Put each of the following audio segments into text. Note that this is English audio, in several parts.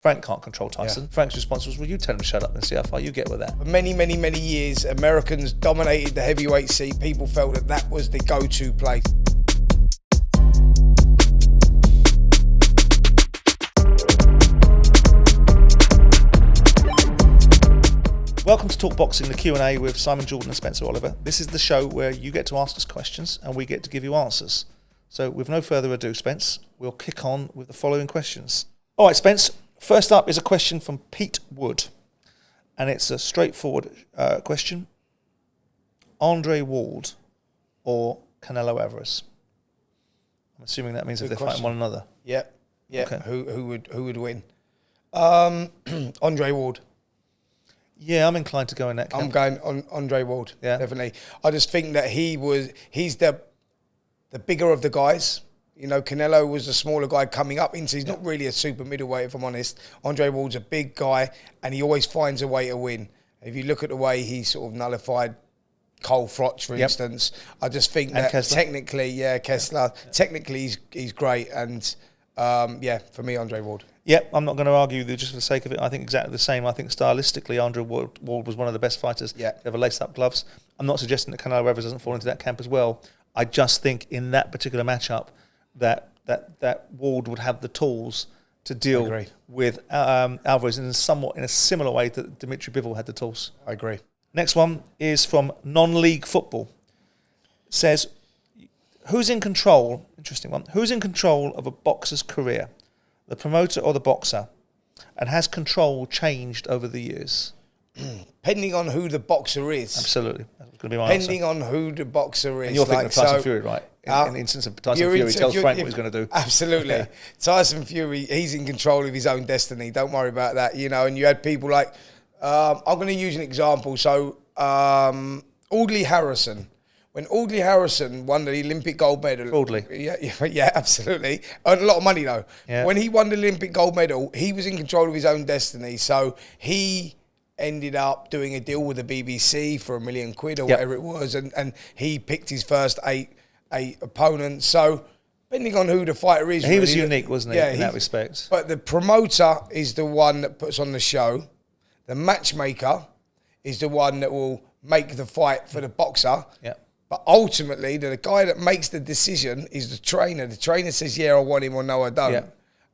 Frank can't control Tyson. Frank's response was, well, you tell him to shut up and see how far you get with that. For many, many, many years, Americans dominated the heavyweight scene. People felt that that was the go-to place. Welcome to Talk Boxing, the Q&A with Simon Jordan and Spencer Oliver. This is the show where you get to ask us questions and we get to give you answers. So with no further ado, Spence, we'll kick on with the following questions. All right, Spence, first up is a question from Pete Wood. And it's a straightforward question. Andre Ward or Canelo Alvarez? I'm assuming that means if they're fighting one another. Yeah. Okay. Who would win? Andre Ward. Yeah, I'm inclined to go in that camp. I'm going on Andre Ward, definitely. I just think that he's the bigger of the guys. You know, Canelo was the smaller guy coming up into, he's not really a super middleweight, if I'm honest. Andre Ward's a big guy, and he always finds a way to win. If you look at the way he sort of nullified Cole Frotch, for instance, I just think that technically, Kessler, technically he's great, and for me, Andre Ward. Yep, I'm not going to argue with you just for the sake of it. I think exactly the same. I think stylistically, Andre Ward was one of the best fighters to ever lace up gloves. I'm not suggesting that Canelo Alvarez doesn't fall into that camp as well. I just think in that particular matchup that Ward would have the tools to deal with Alvarez in a similar way that Dimitri Bivol had the tools. I agree. Next one is from Non-League Football. It says, who's in control, interesting one, who's in control of a boxer's career? The promoter or the boxer? And has control changed over the years? Depending on who the boxer is. Absolutely. That's going to be my answer. Depending on who the boxer is. And you're thinking of Tyson Fury, right? In the instance of Tyson Fury, he tells Frank what he's going to do. Absolutely. Yeah. Tyson Fury, he's in control of his own destiny. Don't worry about that. You know, and you had people like, I'm going to use an example. So, Audley Harrison. When Audley Harrison won the Olympic gold medal... Audley. Yeah, absolutely. Earned a lot of money, though. Yeah. When he won the Olympic gold medal, he was in control of his own destiny. So he ended up doing a deal with the BBC for £1 million or whatever it was, and he picked his first eight opponents. So depending on who the fighter is... He was unique, wasn't he, in that respect? But the promoter is the one that puts on the show. The matchmaker is the one that will make the fight for the boxer. Yeah. But ultimately, the guy that makes the decision is the trainer. The trainer says, yeah, I want him, or no, I don't. Yeah.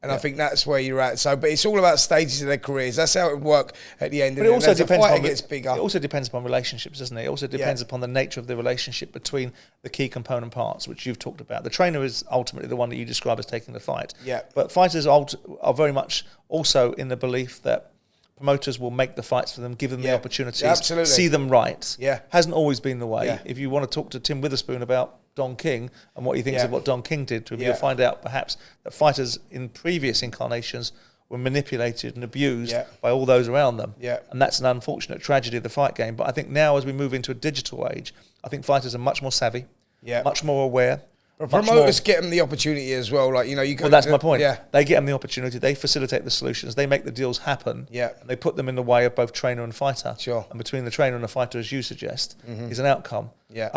And I think that's where you're at. So, but it's all about stages of their careers. That's how it would work at the end. But it also depends upon gets bigger. It also depends upon relationships, doesn't it? It also depends upon the nature of the relationship between the key component parts, which you've talked about. The trainer is ultimately the one that you describe as taking the fight. Yeah. But fighters are very much also in the belief that promoters will make the fights for them, give them the opportunities, see them right. Yeah. Hasn't always been the way. Yeah. If you want to talk to Tim Witherspoon about Don King and what he thinks of what Don King did to him, you'll find out perhaps that fighters in previous incarnations were manipulated and abused by all those around them. Yeah. And that's an unfortunate tragedy of the fight game. But I think now as we move into a digital age, I think fighters are much more savvy, much more aware. But promoters get them the opportunity as well. Like, you know, you go. Well, that's my point. Yeah. They get them the opportunity. They facilitate the solutions. They make the deals happen. Yeah. And they put them in the way of both trainer and fighter. Sure. And between the trainer and the fighter, as you suggest, is an outcome. Yeah.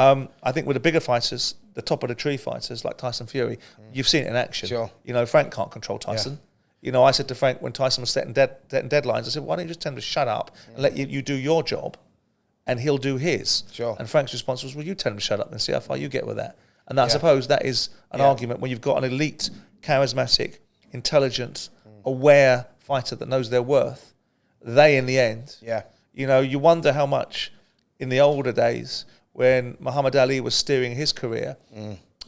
I think with the bigger fighters, the top of the tree fighters like Tyson Fury, you've seen it in action. Sure. You know, Frank can't control Tyson. Yeah. You know, I said to Frank when Tyson was setting deadlines, I said, why don't you just tell him to shut up and let you do your job, and he'll do his. Sure. And Frank's response was, well, you tell him to shut up and see how far you get with that. And I suppose that is an argument when you've got an elite, charismatic, intelligent, aware fighter that knows their worth. They, in the end, you know, you wonder how much in the older days when Muhammad Ali was steering his career,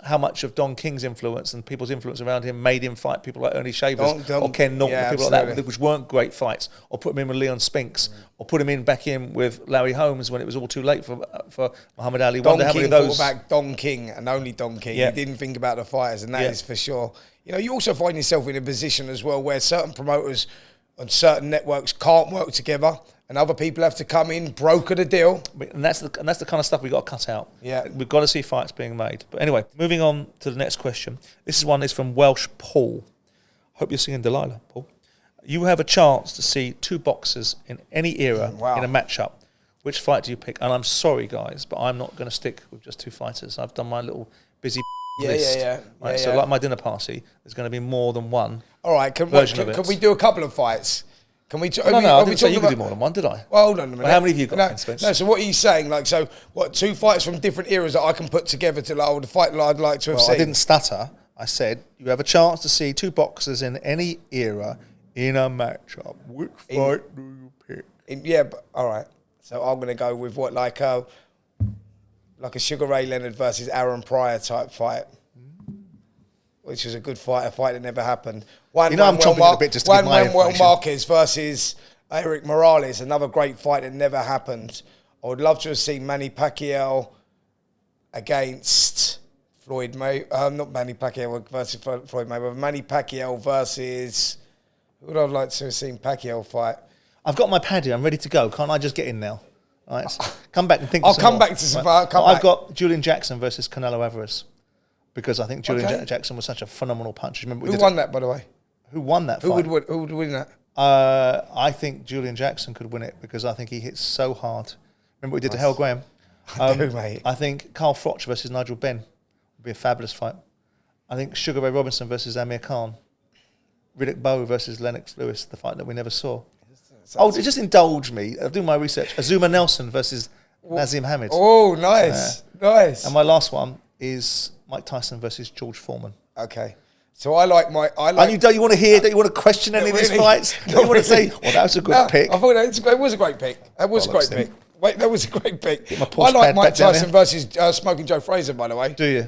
how much of Don King's influence and people's influence around him made him fight people like Ernie Shavers or Ken Norton, people like that, which weren't great fights, or put him in with Leon Spinks, or put him back in with Larry Holmes when it was all too late for Muhammad Ali. Don King thought about Don King and only Don King. Yeah. He didn't think about the fighters, and that is for sure. You know, you also find yourself in a position as well where certain promoters on certain networks can't work together, and other people have to come in, broker the deal. And that's the kind of stuff we've got to cut out. Yeah. We've got to see fights being made. But anyway, moving on to the next question. This is from Welsh Paul. Hope you're singing Delilah, Paul. You have a chance to see two boxers in any era in a matchup. Which fight do you pick? And I'm sorry, guys, but I'm not going to stick with just two fighters. I've done my little busy list. Right, so like my dinner party, there's going to be more than one. All right, can we do a couple of fights? Can we? No, I didn't say you could do more than one, did I? Well, hold on a minute. Well, how many have you got, Spence? No, so what are you saying? Like, so what? 2 fights from different eras that I can put together to the fight that I'd like to have seen. I didn't stutter. I said you have a chance to see 2 boxers in any era in a matchup. Which fight do you pick? But, all right. So I'm going to go with what, like a Sugar Ray Leonard versus Aaron Pryor type fight, which was a good fight, a fight that never happened. I'm chomping at a bit just to get my information. Marquez versus Eric Morales, another great fight that never happened. I would love to have seen Manny Pacquiao against Floyd Mayweather. Not Manny Pacquiao versus Floyd Mayweather. Manny Pacquiao versus... Who would I like to have seen Pacquiao fight? I've got my pad here. I'm ready to go. Can't I just get in now? All right. Come back and think. I'll come back to some. Right. I've got Julian Jackson versus Canelo Alvarez because I think Julian Jackson was such a phenomenal puncher. Remember who won that, by the way? Who won that fight? Who would win that? I think Julian Jackson could win it because I think he hits so hard. Remember what we did to Hell Graham? I do, mate. I think Carl Froch versus Nigel Benn would be a fabulous fight. I think Sugar Ray Robinson versus Amir Khan. Riddick Bowe versus Lennox Lewis, the fight that we never saw. Just indulge me. I'll do my research. Azuma Nelson versus Nazim Hamid. Oh, nice. Nice. And my last one is Mike Tyson versus George Foreman. Okay. So I like... And don't you want to hear, don't you want to question any of these fights? Don't you want to say, well, that was a good pick? I thought it was a great pick. That was a great pick. Wait, that was a great pick. I like Mike Tyson versus Smoking Joe Frazier, by the way. Do you?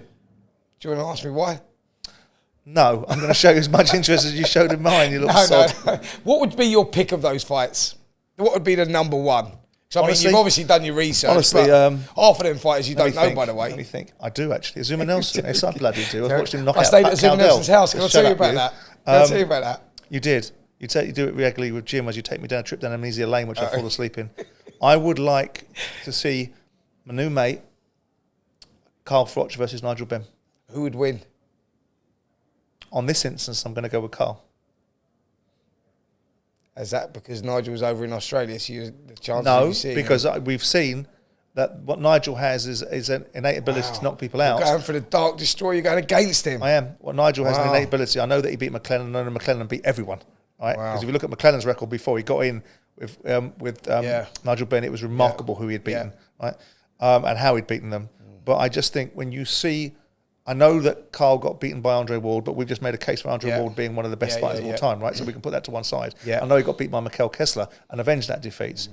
Do you want to ask me why? No, I'm going to show you as much interest as you showed in mine, you little sod. No. What would be your pick of those fights? What would be the number one? So, honestly, you've obviously done your research. Honestly, half of them fighters you don't know, by the way. Let me think. I do, actually. Azuma Nelson. Yes, I bloody do. I watched him knock out I stayed at Azuma Nelson's house. Can I tell you about that? Can I tell you about that? You did. You do it regularly with Jim as you take me down a trip down Amnesia Lane, which I fall asleep in. I would like to see my new mate, Carl Froch versus Nigel Benn. Who would win? On this instance, I'm going to go with Carl. Is that because Nigel's over in Australia, so the chances of you seeing because we've seen that what Nigel has is an innate ability to knock people out. You're going for the Dark Destroyer, you're going against him. I am. What Nigel has an innate ability. I know that he beat McLennan. I know McLennan beat everyone. Right? Because if you look at McLennan's record before he got in with Nigel Benn, it was remarkable who he had beaten, right? And how he'd beaten them. But I just think when you see... I know that Carl got beaten by Andre Ward, but we've just made a case for Andre Ward being one of the best fighters of all time, right? So we can put that to one side. I know he got beat by Mikkel Kessler and avenged that defeat.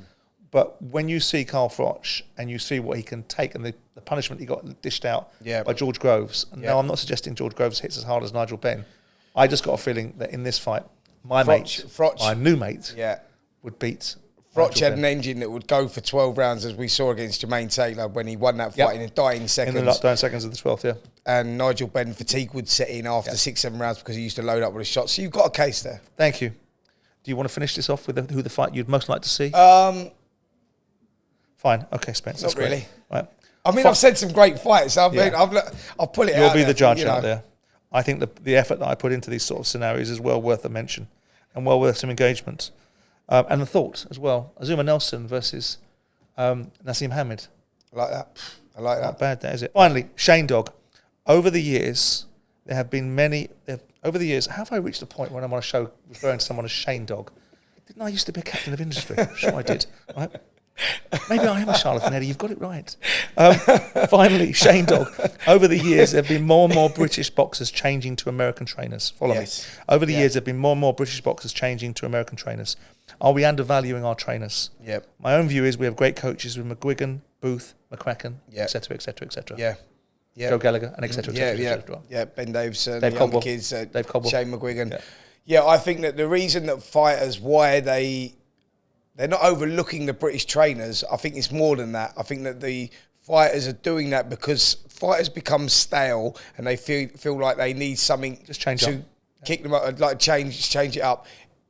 But when you see Carl Froch and you see what he can take and the punishment he got dished out by George Groves, and now I'm not suggesting George Groves hits as hard as Nigel Benn. I just got a feeling that in this fight, my new mate, would beat... Froch had an engine that would go for 12 rounds, as we saw against Jermaine Taylor when he won that fight in the dying seconds. In the dying seconds of the 12th, And Nigel Benn, fatigue would set in after 6-7 rounds because he used to load up with a shot. So you've got a case there. Thank you. Do you want to finish this off with who the fight you'd most like to see? Fine. Okay, Spence. Not really. Right. I mean, I've said some great fights. I'll pull it out. You'll be the judge out there. I think the effort that I put into these sort of scenarios is well worth a mention and well worth some engagement. And the thought as well. Azuma Nelson versus Nazim Hamid. I like that. Not bad, that is it. Finally, Shane Dog. Over the years, there have been many... Over the years, how have I reached a point when I'm on a show referring to someone as Shane Dog? Didn't I used to be a captain of industry? I'm sure I did. Right? Maybe I am a charlatan, Eddie. You've got it right. Finally, Shane Dog. Over the years, there have been more and more British boxers changing to American trainers. Follow me. Over the years, there have been more and more British boxers changing to American trainers. Are we undervaluing our trainers? Yep. My own view is we have great coaches with McGuigan, Booth, McCracken, etc., etc., etc. Yeah. Joe Gallagher, and etc. Ben Davison, Dave Caldwell, kids, Dave Caldwell. Shane McGuigan. Yeah, I think that the reason that fighters, why they're not overlooking the British trainers, I think it's more than that. I think that the fighters are doing that because fighters become stale and they feel like they need something to kick them up, like change it up.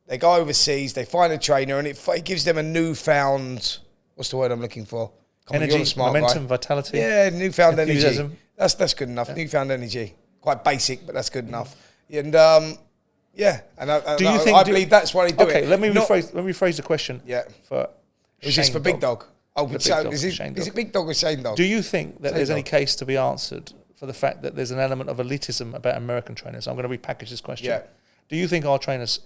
They go overseas, they find a trainer, and it gives them a newfound, what's the word I'm looking for? Energy, momentum, vitality. Yeah, newfound energy. That's good enough. Newfound energy. Quite basic, but that's good enough. And I believe that's why they do it. Okay, let me rephrase the question. Yeah. Is this for Big Dog? Oh, is it Big Dog or Shane Dog? Do you think that there's any case to be answered for the fact that there's an element of elitism about American trainers? I'm going to repackage this question. Yeah. Do you think our trainers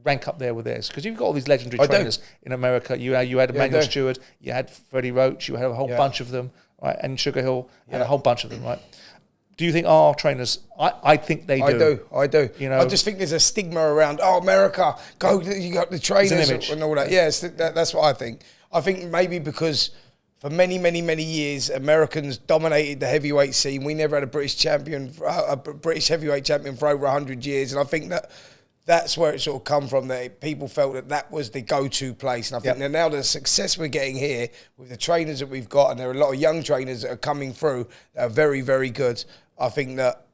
rank up there with theirs? Because you've got all these legendary trainers in America. You had Emmanuel Stewart, you had Freddie Roach, you had a whole bunch of them, right? And Sugar Hill, and a whole bunch of them, right? Do you think our trainers? I think they do. I do. You know, I just think there's a stigma around. Oh, America, you got the trainers and all that. Yes, that's what I think. I think maybe because for many, many, many years, Americans dominated the heavyweight scene. We never had a British champion, a British heavyweight champion for over 100 years, and I think that's where it sort of come from, that people felt that was the go-to place. And I think that now the success we're getting here with the trainers that we've got, and there are a lot of young trainers that are coming through that are very, very good. I think that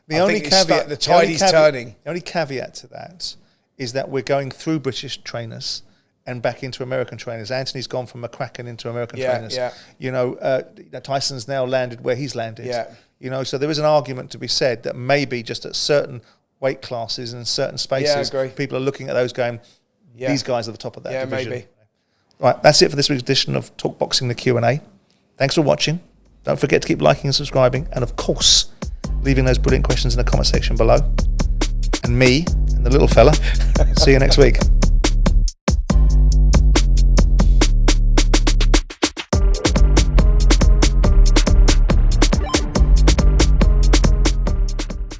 the tide is turning. The only caveat to that is that we're going through British trainers and back into American trainers. Anthony's gone from McCracken into American trainers. Yeah. You know, Tyson's now landed where he's landed. Yeah. You know, so there is an argument to be said that maybe just at certain weight classes and certain spaces, people are looking at those going, these guys are the top of that division. Maybe. Right, that's it for this week's edition of Talk Boxing, the Q&A. Thanks for watching. Don't forget to keep liking and subscribing, and of course, leaving those brilliant questions in the comment section below. And me and the little fella, see you next week.